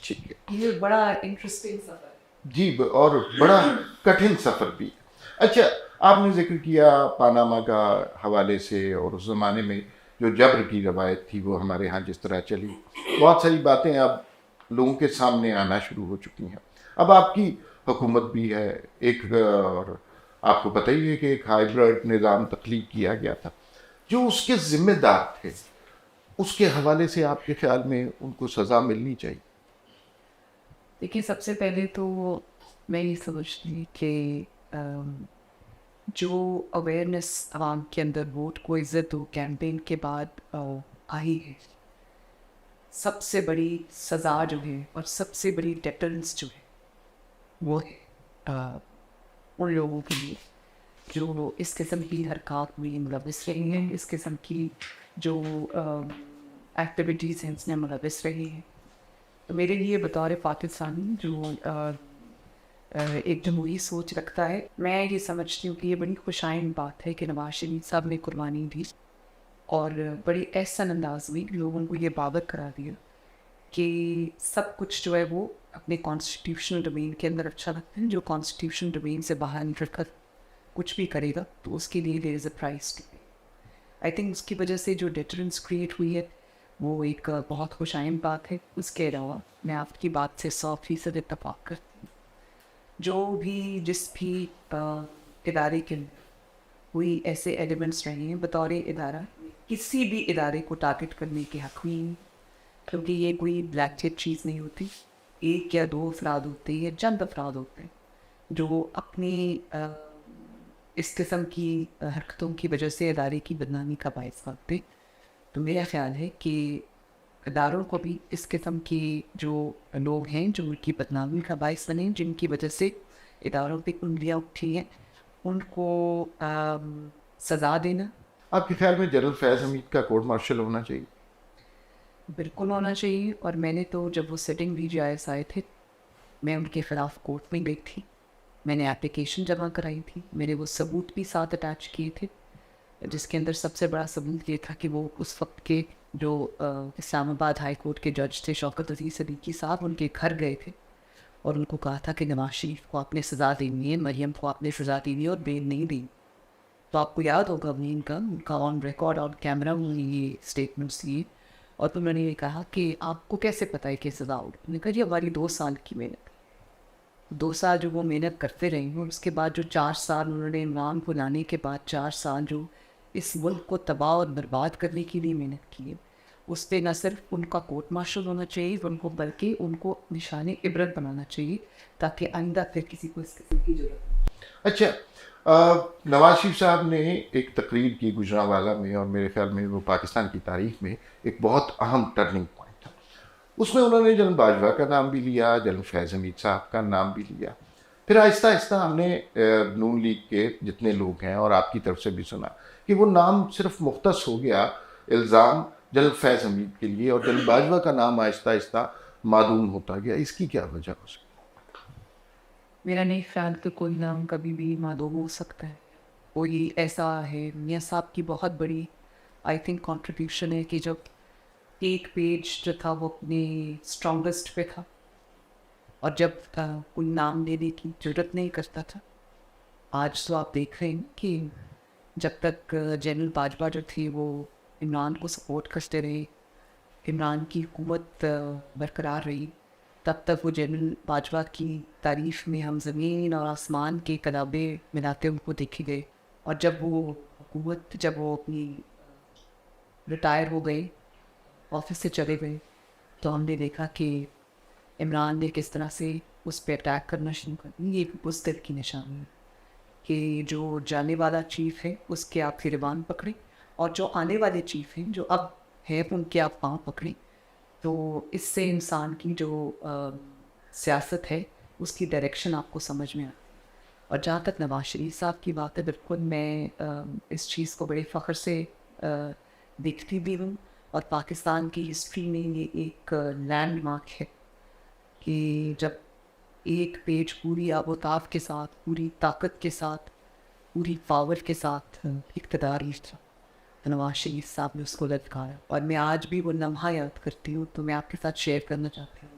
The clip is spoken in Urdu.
ٹھیک ہے یہ بڑا انٹرسٹنگ سفر ہے جی، اور بڑا کٹھن سفر بھی. اچھا، آپ نے ذکر کیا پاناما کا حوالے سے، اور اس زمانے میں جو جبر کی روایت تھی وہ ہمارے ہاں جس طرح چلی، بہت ساری باتیں اب لوگوں کے سامنے آنا شروع ہو چکی ہیں. اب آپ کی حکومت بھی ہے ایک، اور آپ کو پتہ ہی ہے کہ ایک ہائیبرڈ نظام تخلیق کیا گیا تھا. جو اس کے ذمہ دار تھے، اس کے حوالے سے آپ کے خیال میں ان کو سزا ملنی چاہیے؟ دیکھیے، سب سے پہلے تو میں یہ سمجھتی کہ جو اویئرنیس عوام کے اندر ووٹ کو عزت ہو کیمپین کے بعد آئی ہے، سب سے بڑی سزا جو ہے اور سب سے بڑی ڈیٹرنس جو ہے وہ ہے ان لوگوں کے لیے جو اس قسم کی حرکات میں ملوث رہی ہیں، اس قسم کی جو ایکٹیویٹیز ہیں اس میں ملوث رہی ہیں. تو میرے لیے بطور پاکستانی جو ایک جمہوری سوچ رکھتا ہے، میں یہ سمجھتی ہوں کہ یہ بڑی خوشائن بات ہے کہ نواز شریف صاحب نے قربانی دی اور بڑی احسن انداز میں لوگوں کو یہ بابت کرا دیا کہ سب کچھ جو ہے وہ اپنے کانسٹیٹیوشنل ڈومین کے اندر اچھا لگتا ہے. جو کانسٹیٹیوشنل ڈومین سے باہر نکل کر کچھ بھی کرے گا تو اس کے لیے there is a price to pay. I think اس کی وجہ سے جو ڈیٹرنس کریٹ ہوئی ہے وہ ایک بہت خوشائن بات ہے. اس کے علاوہ میں آپ کی بات سے 100% اتفاق کرتی ہوں. جو بھی جس بھی ادارے کے اندر کوئی ایسے ایلیمنٹس رہے ہیں بطور ادارہ، کسی بھی ادارے کو ٹارگٹ کرنے کے حق نہیں، کیونکہ یہ کوئی بلیک چیک چیز نہیں ہوتی. ایک یا دو افراد ہوتے ہیں یا چند افراد ہوتے ہیں جو اپنی اس قسم کی حرکتوں کی وجہ سے ادارے کی بدنامی کا باعث بنتے. تو میرا خیال ہے کہ اداروں کو بھی اس قسم کی جو لوگ ہیں جو ان کی بدنامی کا باعث بنے، جن کی وجہ سے اداروں پہ انگلیاں اٹھی ہیں، ان کو سزا دینا آپ کے خیال میں جنرل فیض حمید کا کورٹ مارشل ہونا چاہیے؟ بالکل ہونا چاہیے. اور میں نے تو جب وہ سٹنگ وی جی آئی آئے تھے، میں ان کے خلاف کورٹ میں گئی تھی، میں نے اپلیکیشن جمع کرائی تھی، میں نے وہ ثبوت بھی ساتھ اٹیچ کیے تھے، جس کے اندر سب سے بڑا ثبوت یہ تھا کہ وہ اس وقت کے جو اسلام آباد ہائی کورٹ کے جج تھے شوکت عزیز صدیقی صاحب، ان کے گھر گئے تھے اور ان کو کہا تھا کہ نواز شریف کو آپ نے سزا دینی ہے، مریم کو آپ نے سزا دینی ہے اور بیل نہیں دی. تو آپ کو یاد ہوگا ان کا آن ریکارڈ آن کیمرہ انہوں نے یہ اسٹیٹمنٹس دیے. اور تو میں نے یہ کہا کہ آپ کو کیسے پتہ ہے کہ سزا ہوگی؟ میں نے کہا جی ہماری 2 سال کی محنت، 2 سال جو وہ محنت کرتے رہے ہیں، اور اس کے بعد جو 4 سال انہوں نے عمران کو لانے کے بعد 4 سال جو اس ملک کو تباہ اور برباد کرنے کے لیے محنت کی ہے، اس پہ نہ صرف ان کا کورٹ مارشل ہونا چاہیے ان کو، بلکہ ان کو نشان عبرت بنانا چاہیے تاکہ آئندہ پھر کسی کو اس قسم کی ضرورت نہ. اچھا، نواز شریف صاحب نے ایک تقریر کی گجرانوالہ میں، اور میرے خیال میں وہ پاکستان کی تاریخ میں ایک بہت اہم ٹرننگ پوائنٹ تھا. اس میں انہوں نے جنرل باجوہ کا نام بھی لیا، جنرل فیض حمید صاحب کا نام بھی لیا. پھر آہستہ آہستہ ہم نے نون لیگ کے جتنے لوگ ہیں اور آپ کی طرف سے بھی سنا کہ وہ نام صرف مختص ہو گیا الزام جنرل فیض حمید کے لیے، اور جنرل باجوہ کا نام آہستہ آہستہ معدوم ہوتا گیا. اس کی کیا وجہ ہو سکتی؟ میرا نہیں خیال کہ کوئی نام کبھی بھی معدوم ہو سکتا ہے. کوئی ایسا ہے، میاں صاحب کی بہت بڑی آئی تھنک کنٹریبیوشن ہے کہ جب ایک پیج جو تھا وہ اپنے اسٹرانگسٹ پہ تھا اور جب کوئی نام لینے کی ضرورت نہیں کرتا تھا. آج تو آپ دیکھ رہے ہیں کہ جب تک جنرل باجوہ جو تھی وہ عمران کو سپورٹ کرتے رہے، عمران کی حکومت برقرار رہی، تب تک وہ جنرل باجوہ کی تعریف میں ہم زمین اور آسمان کے کلابے ملاتے ان کو دیکھے گئے. اور جب وہ اپنی ریٹائر ہو گئے، آفس سے چلے گئے، تو ہم نے دیکھا کہ عمران نے کس طرح سے اس پہ اٹیک کرنا شروع کر دی. یہ بزدل کی نشانی ہے کہ جو جانے والا چیف ہے اس کے آپ گریبان پکڑیں، اور جو آنے والے چیف ہیں جو اب ہے ان کے آپ پاؤں پکڑیں. تو اس سے انسان کی جو سیاست ہے اس کی ڈائریکشن آپ کو سمجھ میں آتی ہے. اور جہاں تک نواز شریف صاحب کی بات ہے، بالکل میں اس چیز کو بڑے فخر سے دیکھتی بھی ہوں، اور پاکستان کی ہسٹری میں یہ ایک لینڈ مارک ہے کہ جب ایک پیج پوری آب و تاب کے ساتھ، پوری طاقت کے ساتھ، پوری پاور کے ساتھ اقتدار میں تھا، تو نواز شریف صاحب نے اس کو للکارا. اور میں آج بھی وہ لمحہ یاد کرتی ہوں، تو میں آپ کے ساتھ شیئر کرنا چاہتی ہوں.